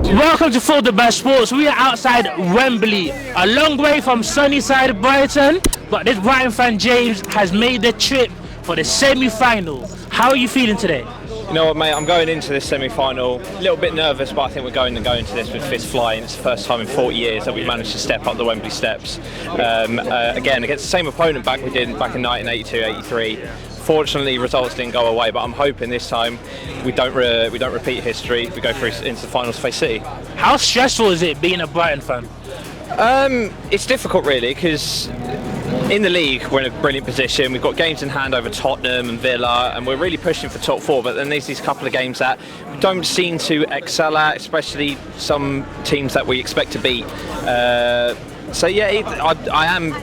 Welcome to For the Best Sports. We are outside Wembley, a long way from sunny side Brighton, but this Brighton fan James has made the trip for the semi-final. How are you feeling today? You know what, mate, I'm going into this semi-final a little bit nervous, but I think we're going into this with fists flying. It's the first time in 40 years that we've managed to step up the Wembley steps. Again, against the same opponent we did back in 1982-83. Fortunately, results didn't go away, but I'm hoping this time we don't repeat history. We go through into the finals to face City. How stressful is it being a Brighton fan? It's difficult, really, because in the league we're in a brilliant position. We've got games in hand over Tottenham and Villa, and we're really pushing for top four. But then there's these couple of games that we don't seem to excel at, especially some teams that we expect to beat. So yeah, I am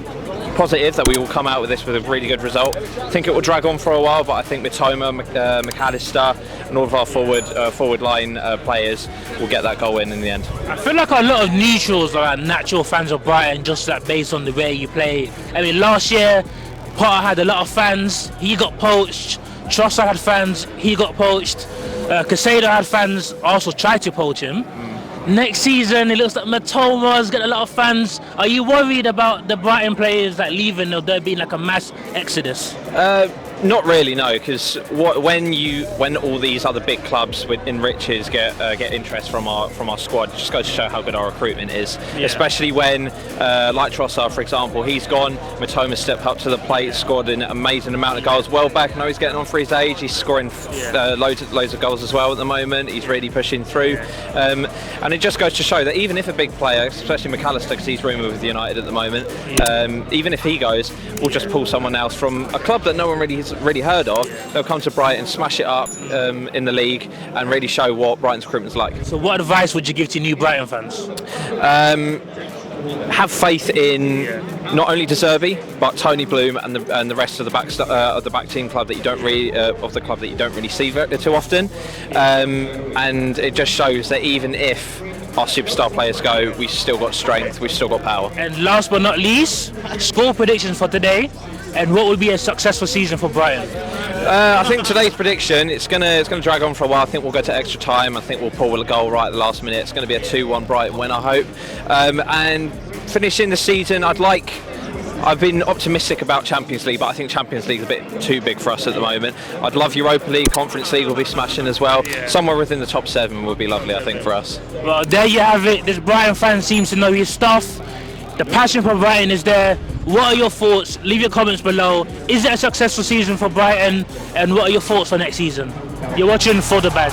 positive that we will come out with this with a really good result. I think it will drag on for a while, but I think Mitoma, McAllister and all of our forward line players will get that goal in the end. I feel like a lot of neutrals are natural fans of Brighton, just like based on the way you play. I mean, last year Potter had a lot of fans, he got poached. Trossard had fans, he got poached. Casado had fans, also tried to poach him. Next season, it looks like Mitoma's got a lot of fans. Are you worried about the Brighton players that leaving, or there being like a mass exodus? Not really, no, because when all these other big clubs in riches get interest from our squad, it just goes to show how good our recruitment is. Yeah. Especially when, like Trossard, for example, he's gone. Mitoma stepped up to the plate, scored an amazing amount of goals. Welbeck, I know he's getting on for his age. He's scoring loads of goals as well at the moment. He's really pushing through, and it just goes to show that even if a big player, especially McAllister, because he's rumoured with United at the moment, even if he goes, we'll just pull someone else from a club that no one really heard of. They'll come to Brighton, smash it up in the league, and really show what Brighton's recruitment's like. So what advice would you give to new Brighton fans? Have faith in not only De Zerbi but Tony Bloom and the rest of the back team club that you don't really see too often, and it just shows that even if our superstar players go, we've still got strength, we've still got power. And last but not least, score predictions for today, and what would be a successful season for Brighton? I think today's prediction, it's gonna drag on for a while. I think we'll go to extra time. I think we'll pull a goal right at the last minute. It's going to be a 2-1 Brighton win, I hope. And finishing the season, I've been optimistic about Champions League, but I think Champions League is a bit too big for us at the moment. I'd love Europa League, Conference League will be smashing as well. Somewhere within the top 7 would be lovely, I think, for us. Well, there you have it. This Brighton fan seems to know his stuff. The passion for Brighton is there. What are your thoughts? Leave your comments below. Is it a successful season for Brighton? And what are your thoughts for next season? You're watching For the Badge.